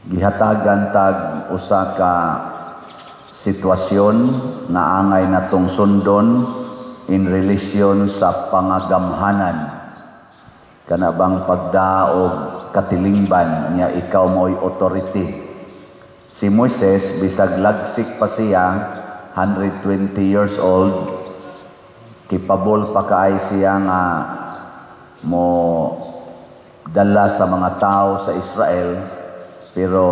gihatagan tag usa ka sitwasyon nga angay natong sundon in relasyon sa pangagamhanan. Kana bang pagdaog katilingban niya ikaw mo'y authority. Si Moises, bisag lagsik pa siya, 120 years old, kipabol pa kaay siya nga mo dala sa mga tao sa Israel, pero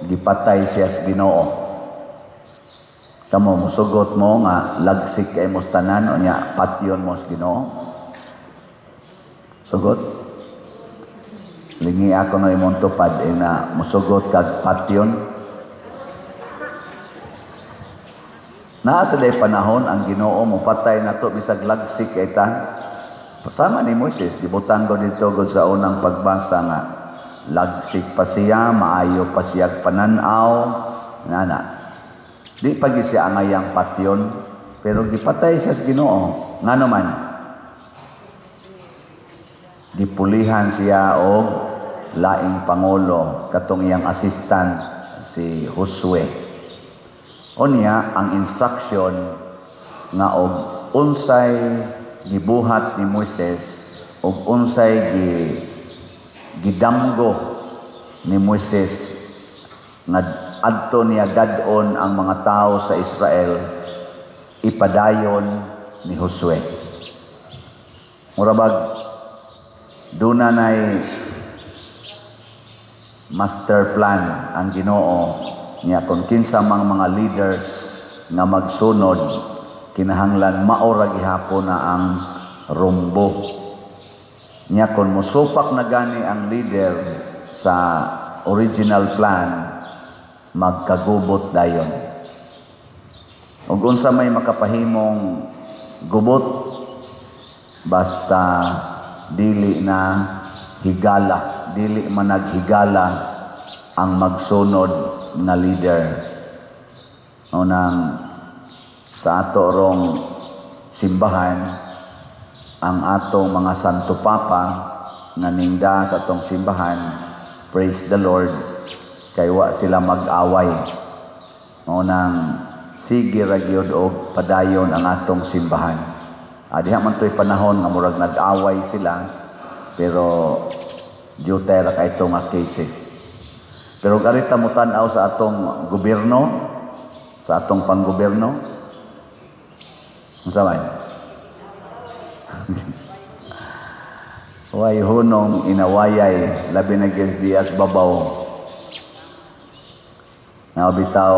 gipatay siya sa Ginoo. Kamo musugot mo nga lagsik kay mos tanan o nya patyon mo sa Ginoo. Sugot. Lingi ako na imong tupad na musugot kag patyon. Naa sa day panahon ang Ginoo mo patay nato bisag lagsik kay ta. Pasama ni Moises, gibutan ko dito gud sa unang pagbasa nga lagsik pa siya, maayo pa siya pananaw, nana. Di pagi siya angayang patyon, pero gipatay siya sa Ginoo. Ngano man? Gipulihan siya og laing pangulo katong iyang assistant si Josue. Unya ang instruction nga og unsay gibuhat ni Moises og unsay gidamgo ni Moises nga adto niya gadon ang mga tao sa Israel ipadayon ni Josue. Murabag dunay master plan ang Ginoo niya kung kinsa mang mga leaders nga magsunod kinahanglan maora gihapon na ang rumbo niya kung musupak na gani ang leader sa original plan magkagubot dayon ug unsa may makapahimong gubot basta dili na higala dili man naghigala ang magsunod na leader unang sa ato rong simbahan ang atong mga santo papa nga ningda sa atong simbahan, praise the Lord, kay wa sila mag-away. Unang sige ra gyud og padayon ang atong simbahan. Diha man toy panahon nga murag nag-away sila, pero jutay ra kay itong cases. Pero karita mo tan-aw sa atong gobyerno, sa atong panggobyerno, unsa man? Way hunong inawayay labi na dias babaw. Nga bitaw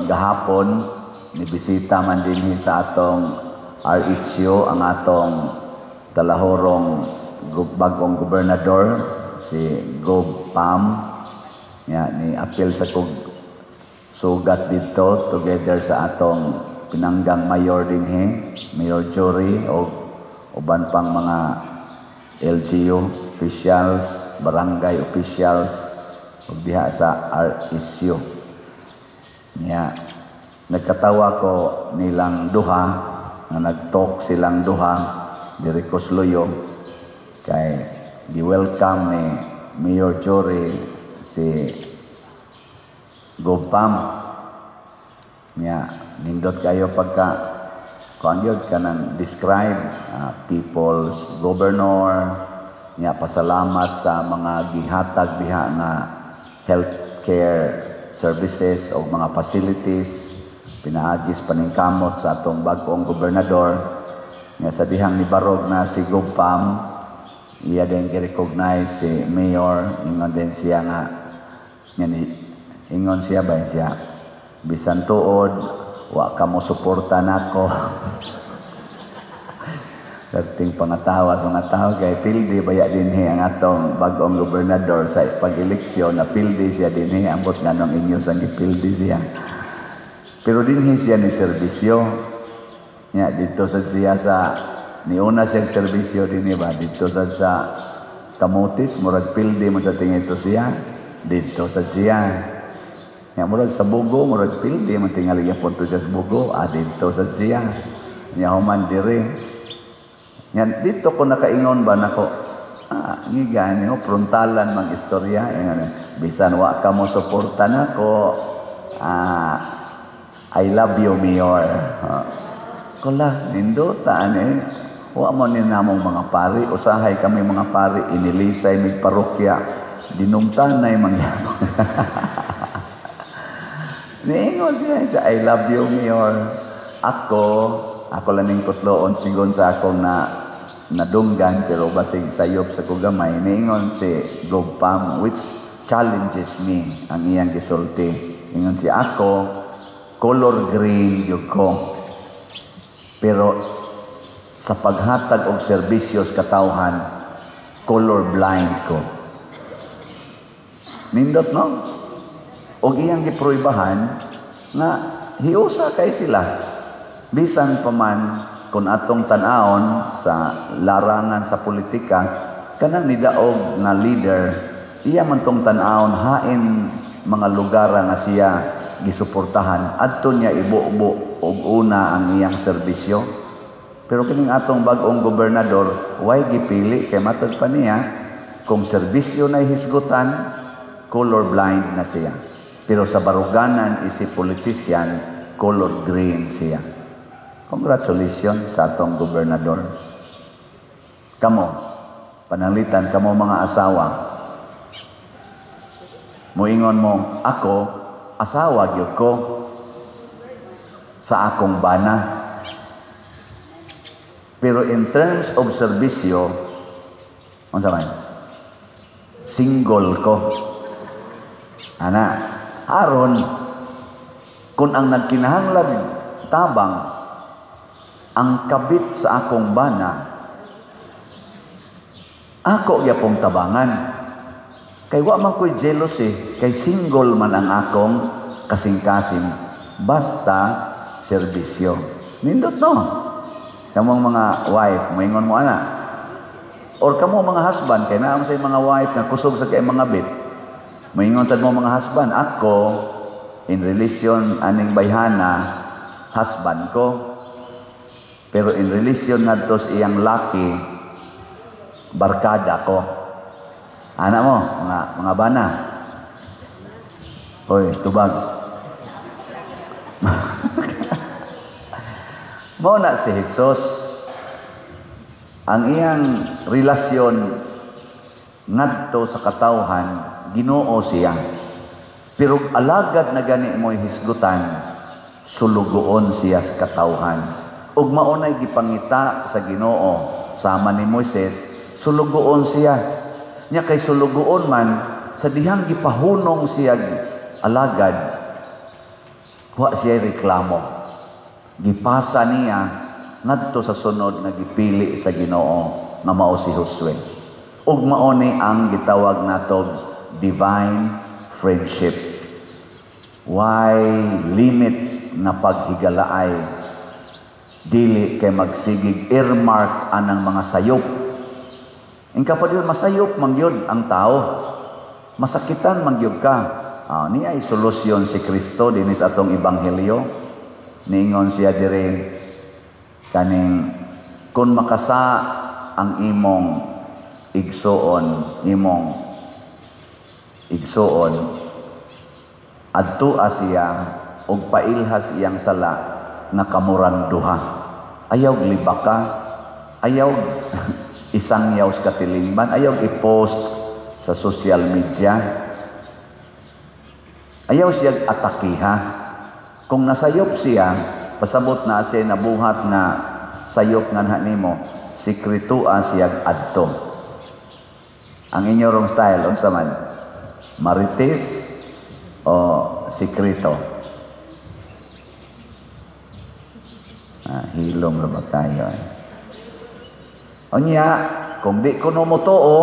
gahapon nibisita man dinhi sa atong RHU ang atong talahorong bagong gobernador si Gob Pam. Ni apil sa kog sugat dito together sa atong pinanggang mayor dinhi, Mayor Jory o uban pang mga LGU officials, barangay officials ug diha sa RSU. Nagkatawa ko nilang duha nga nag-talk silang duha diri Kusluyo kay gi-welcome ni Mayor Jory si Gopam nindot kayo pagka kuan gyud kanang describe people's governor pasalamat sa mga gihatag diha nga healthcare services o mga facilities pinaagis paningkamot sa atong bag-ong gobernador sa dihang nibarog na si Gopam iya din gi-recognize si Mayor ingon din siya nga ingon siya ba siya bisan tuod wa ka mo suporta nako kating pangatawa sa mga tao kay pildi baya dinhi ang atong bag-ong gobernador sa pag-eleksyon na pildi siya dinhi ambot nganong inyo sang gipildi siya pero dinhi siya ni serbisyo dito sa siya sa niuna siyang serbisyo dinhi ba dito sa Kamutis murag pildi mo sa tingito siya dito sa siya murag sa Bugo murag pildi mo tingali gyapon to sa Bugo dito sa siya human dire dito ko nakaingon ba nako ngigan yo frontalan mang istorya bisan wa ka mo suporta nako I love you mayor kula nindutan wa mo ni namong mga pari usahay kami mga pari inilisay mig parokya dinungtanay mangyapon niingon siya I love you mayor ako lang kutloon sigon sa akong nadunggan pero basig sayop sa kugamay niingon si Gopam which challenges me ang iyang gisulti ingon si ako color green yun ko pero sa paghatag og serbisyo sa katawhan color blind ko nindot no og iyang giproibahan nga hiusa kay sila bisan pa man kung atong tan-aon sa larangan sa politika kanang nidaog na leader iya man tong tan-aon hain mga lugar nga siya gisuportahan adto niya ibubo og una ang iyang serbisyo pero kining atong bag-ong gobernador way gipili kay matag pa niya kung serbisyo na hisgutan color blind na siya pero sa baruganan isip politician color green siya. Congratulations sa atong gobernador. Kamo, pananglitan, kamo mga asawa. Muingon mo, ako, asawa gyud ko sa akong bana. Pero in terms of serbisyo, unsa man? Single ko. Ana, aron kung ang nagkinahanglan tabang ang kabit sa akong bana ako gyapong tabangan kay wa man ko'y jealousy kay single man ang akong kasing-kasing basta serbisyo nindot no kamong mga wife moingon mo ana or kamo mga husband kay naam say mga wife nga kusog sa kay mga bit moingon sad mo mga husband ako in relation aning bayhana husband ko pero in relation nadto sa iyang laki barkada ko ana mo mga bana hoy tubag mo na si Jesus ang iyang relasyon ngadto sa katawhan Ginoo siya pero alagad na gani mo'y hisgutan sulugoon siya sa katawhan ug maunay gipangita sa Ginoo sama ni Moises sulugoon siya nya kay sulugoon man sa dihang gipahunong siya alagad wa siya reklamo gipasa niya ngadto sa sunod nga gipili sa Ginoo nga mao si Josue ug mao ni ang gitawag natog divine friendship why limit na paghigalaay dili kay magsigig earmark anang mga sayop. Ingka pa diyon masayop mangyod ang tao. Masakitan mangyod ka. Niya ay solusyon si Kristo dinis atong ebanghelyo. Niingon siya dire kaning kun makasa ang imong igsoon adto siya og pailhas iyang sala nga kamurang duha. Ayaw libaka, ayaw isang yaw sa katilingban, ayaw i-post sa social media, ayaw siya atakiha. Kung nasayop siya, pasabot na siya nabuhat na sayop nga nimo, sikretua siya adto. Ang inyorong style, unsa man? Marites o sikreto? Hilom na ba tayo? Onya, kung di ko mo too,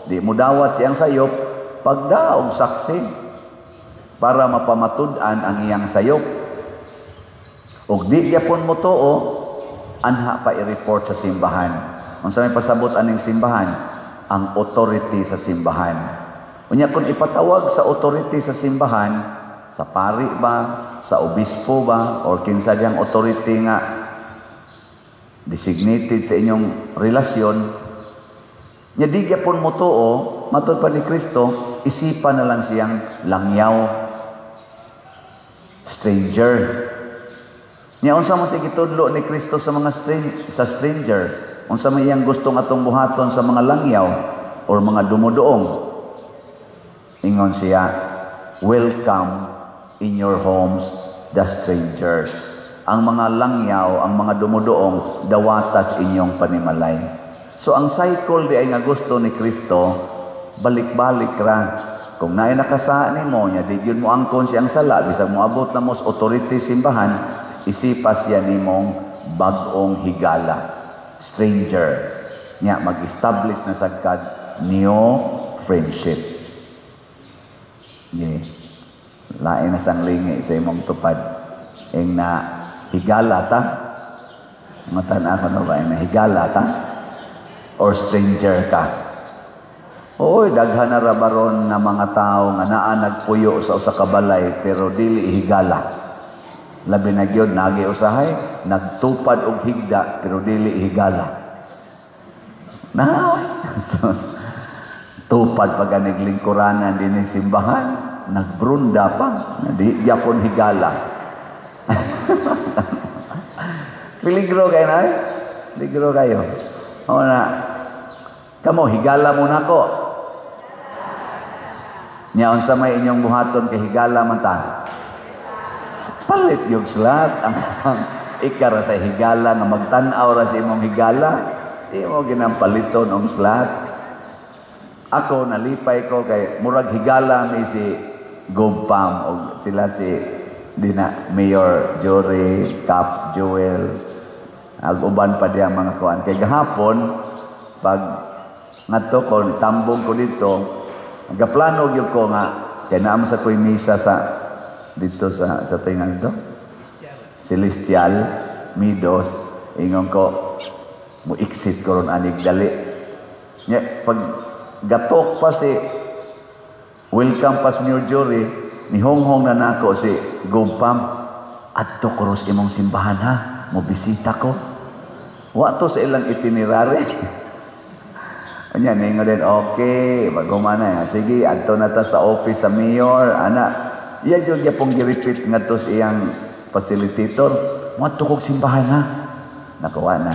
di mo dawat siyang sayop, pagdaog saksi para mapamatud-an ang iyang sayop. Ug di gyapon mo too, anha pa i-report sa simbahan. Unsa may pasabot aning simbahan? Ang authority sa simbahan. Unya kung ipatawag sa authority sa simbahan, sa pari ba, sa obispo ba, or kinsa diyang authority nga designated sa inyong relasyon, Nya di gyapon mo tuo, matud pa ni Kristo, isipan na lang siyang langyaw, stranger. Nya unsa man sige tudlo ni Kristo sa mga stranger? Unsa man iyang gustong atong buhaton sa mga langyaw or mga dumudoong? Ingon siya, welcome in your homes the strangers. Ang mga langyaw, ang mga dumudoong, dawatas inyong panimalay. So ang cycle di ay nga gusto ni Kristo, balik-balik ra. Kung naay nakasaan nimo nya, di gyud mo angkon siyang sala, bisag moabot na mo sa authority simbahan, isipas yan nimong bag-ong higala, stranger. Nya mag-establish na sagkad new friendship. Yeah. Lain na sang lingi sa imong tupad. Ing na higala ta? Matan ako na ba? Na higala ta? Or stranger ka? Oy, daghan na rabaron na mga tao nga naa nagpuyo sa usa ka balay pero dili higala. Labi na gyud nagi usahay, nagtupad og higda pero dili higala. Na tupad pag naglingkuranan din sa simbahan, nagbrunda pa, di gyapon higala. Peligro kayo na eh? Peligro kayo. O na, kamo, higala mo na ko. Nya unsa may inyong buhaton kay higala man ta. Palit yung slat ang ikara sa higala nga magtan-aw ra sa imong higala, di mo ginampaliton og slat. Ako nalipay ko kay murag higala mi si Gobpam og sila si dina Mayor Jory, Cap Joel, ag uban pa diya mga kuan. Kay gahapon pag ngadto ko tambong ko dito, gaplano gyud ko nga kay naam sa koy misa sa dito sa tingan dito Celestial Midos, ingon ko mo exit ko ron anig dali. Nya pag gatok pa si welcome pas Mayor Jory, nihonghong na nako si Gobpam, adto ko ros imong simbahan ha, mo bisita ko. Wa to sa ilang itinerary. Anya ningo din, okay, bago mana sige, adto na ta sa office sa mayor, ana. Iya jud gyapon gi-repeat ngadto sa iyang facilitator, mo adto kog simbahan ha. Nakuha na.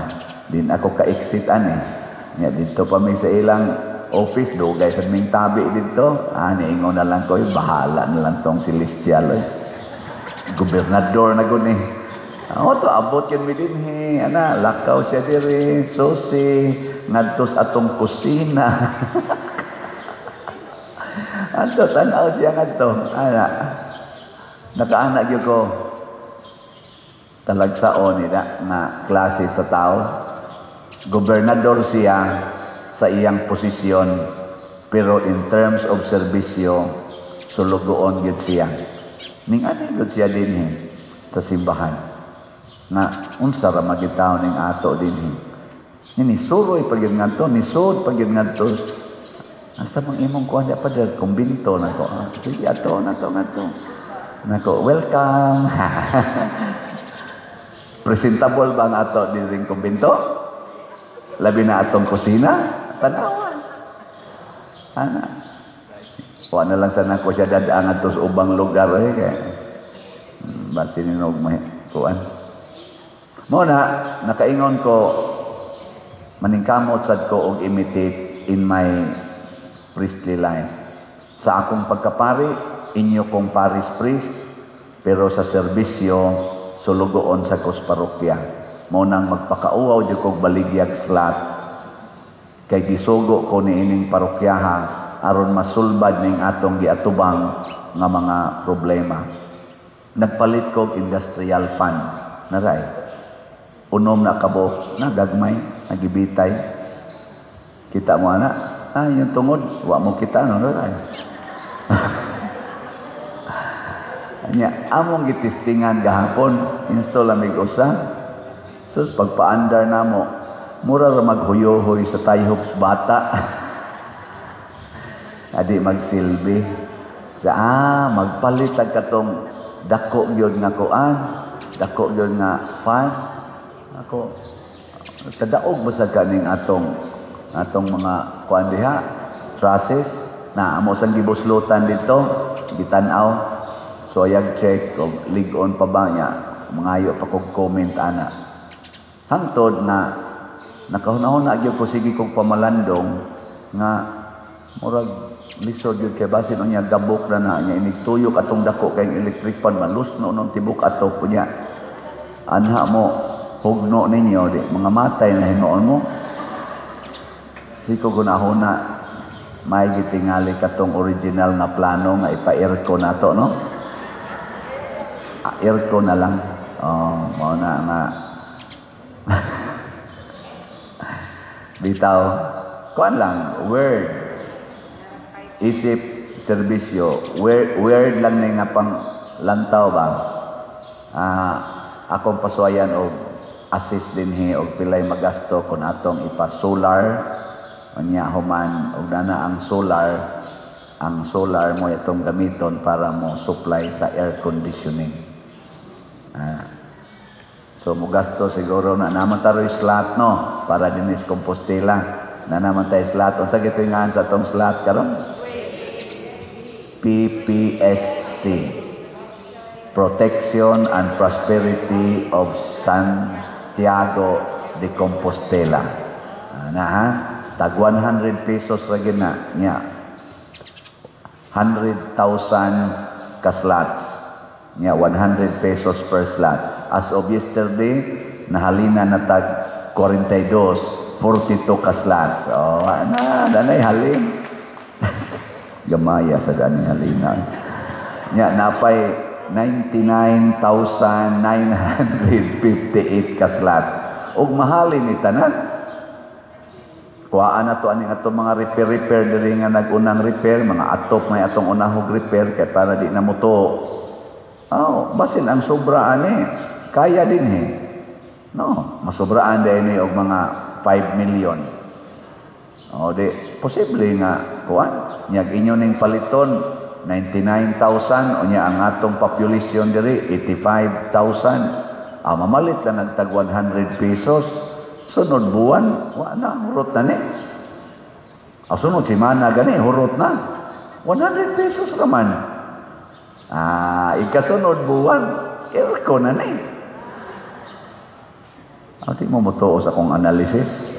Din ako ka-exit ani. Nya dito pa mi sa ilang office dugay sa ming tabi dito. Niingon na lang ko, bahala na lang tong Celestial. Gobernador na gud ni. To abot yun mi dinhi. Ana, lakaw siya diri, susi, ngadtos atong kusina. Adto tan-aw siya ngadto. Ana. Nakaanak gyud ko talagsaon nila nga klase sa tao. Gobernador siya sa iyang posisyon, pero in terms of serbisyo, sulugoon gyud siya. Ning ani gyud siya dinhi sa simbahan. Na unsa ra magitaw ning ato dinhi. Ni suroy pag gyud ngadto, ni sud pag gyud ngadto. Hasta mang imong kuan pa der kumbinto nako. Sige ato nato ngadto. Nako, welcome. Presentable ba ang ato diring kumbinto? Labi na atong kusina, tanawan. Ana. Wa na lang sana ko siya dadaan ato sa ubang lugar kay basin ninog may kuan. Mo na nakaingon ko maningkamot sad ko og imitate in my priestly life. Sa akong pagkapari, inyo kong parish priest, pero sa serbisyo sulugoon sa kos parokya. Mo nang magpakauaw jud kog baligyag slat kay gisugo ko niining parokyaha aron masulbad ning atong giatubang nga mga problema. Nagpalit kog industrial fund naray. Unom na kabok na gagmay nagibitay. Kita mo ana, yung tungod wa mo kita no naray. Anya among gitistingan gahapon install amig usa. Sus pagpaandar namo mura ra maghuyohoy sa tayhog bata. Adi magsilbi sa magpalit ag katong dako gyud nga kuan, dako gyud nga fan. Ako tadaog ba sa kaning atong atong mga kuan diha, trusses na amo sang gibuslutan dito, gitanaw. So ayag check og lig-on pa ba niya, mangayo pa kog comment ana. Hangtod na nakahunahon na gyud ko sige kog pamalandong nga murag lisod yun kay basin niya gabok na niya inigtuyok atong dako kay electric pan malusno nung tibok ato po niya anha mo hugno ninyo di mga matay na hinuon mo siko gunahon na may gitingali katong original na plano nga ipa-aircon nato no aircon na lang mao na nga bitaw kuan lang word isip, serbisyo, weird lang na nga pang lantaw ba? Akong pasuayan o assist din o pilay magasto kung atong ipa-solar. Anya human, o na ang solar mo itong gamiton para mo supply sa air conditioning. So, mo gasto siguro na naman tayo slot, no? Para dinis Compostela. Na naman tayo slot. Unsa gitingan sa itong slot karon? PPSC, Protection and Prosperity of Santiago de Compostela. Tag 100 pesos lagi na niya. 100,000 ka slots. Niya 100 pesos per slot. As of yesterday, nahalina na tag 42, 42 ka slots. Danay halin. Gamaya sa gani halina. Nya napay 99,958 ka slots. Og mahalin ni tanan. Kuhaan na to aning atong mga repair diri nga nag-unang repair, mga atop may atong unahog repair kay para di na mo to. Basin ang sobra ani. Kaya din No, masobraan din og mga 5 million. Di posible nga kuan nyag inyo ning paliton 99,000 o nya ang atong population diri 85,000 mamalit lang nagtag 100 pesos sunod buwan na hurot na ni sunod simana gani hurot na 100 pesos raman ikasunod buwan aircon na ni ati mo mutuo sa akong analysis.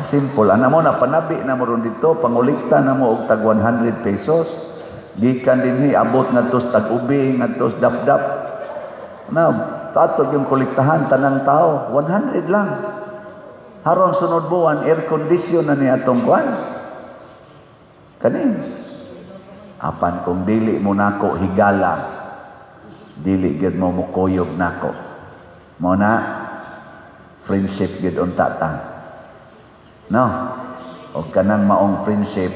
Simple. Ana mo na panabi na mo ron dito, pangulikta na mo og tag 100 pesos. Gikan dinhi abot ngadtos tag ubi, ngadtos dapdap. Tato yung kuliktahan tanang tao, 100 lang. Haron sunod buwan air condition na ni atong kuan. Kani. Apan kung dili mo nako higala, dili gid mo mukuyog nako. Mo na friendship gid unta ta. No, o kanang maong friendship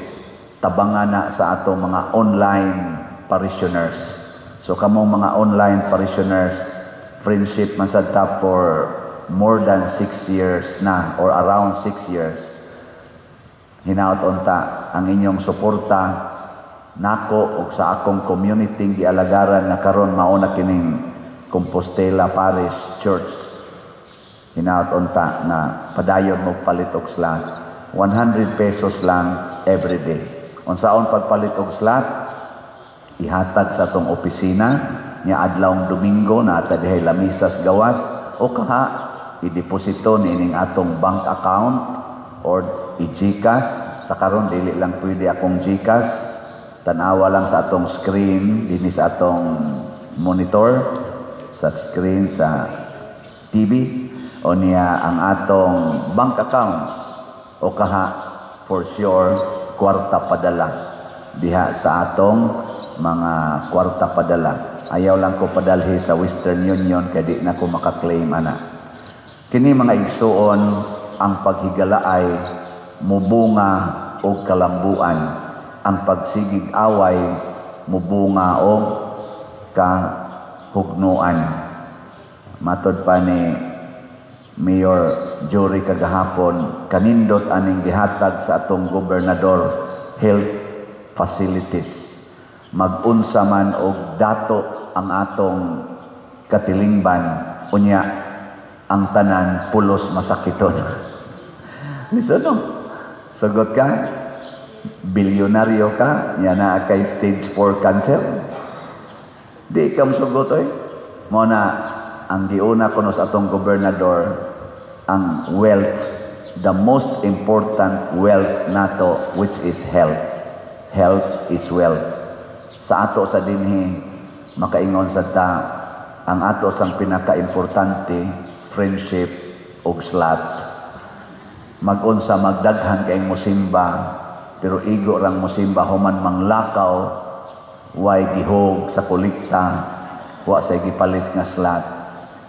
tabangan na sa ato mga online parishioners. So kamong mga online parishioners, friendship man sad ta for more than 6 years na or around 6 years. Hinaot unta ang inyong suporta nako og sa akong community gialagaran na karon mao na kining Compostela Parish Church. Hinaot unta na padayon mo palit og slot 100 pesos lang every day. Unsaon pagpalit og slot ihatag sa tong opisina nya adlawng Domingo na ata dihay lamisas gawas o kaha i-deposito nining atong bank account or i-GCash sa karon dili lang pwede akong GCash tanawa lang sa atong screen dinhi sa atong monitor sa screen sa TV o niya ang atong bank accounts o kaha for sure kwarta padala diha sa atong mga kwarta padala. Ayaw lang ko padalhi sa Western Union kay di na ko makaklaim ana. Kini mga igsuon ang paghigalaay mubunga og kalambuan. Ang pagsigig away mubunga og kahugnuan. Matod pa ni Mayor Jory kagahapon kanindot aning gihatag sa atong gobernador health facilities. Mag-unsa man og dato ang atong katilingban unya ang tanan pulos masakiton. Listen no. Sugot ka? Bilyonaryo ka? Yan na kay stage 4 cancer? Di ka masugot eh. Muna, ang giuna ko sa atong gobernador, ang wealth, the most important wealth nato, which is health. Health is wealth. Sa ato sa dinhi, makaingon sa ta, ang ato sang pinaka-importante, friendship ug slat. Mag-unsa magdaghan kay musimba, pero igo rang musimba human manglakaw, way gihog sa kolekta, wa say gipalit nga slat.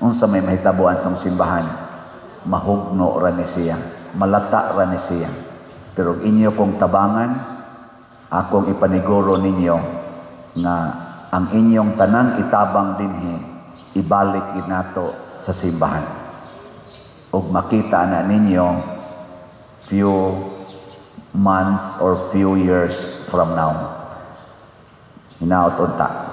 Unsa may mahitabuan tong simbahan, mahugno ra ni siya, malata ra ni siya. Pero inyo kong tabangan, akong ipaniguro ninyo nga ang inyong tanang itabang dinhi ibalik nato sa simbahan. Ug makita na ninyo few months or few years from now. Hinaot unta.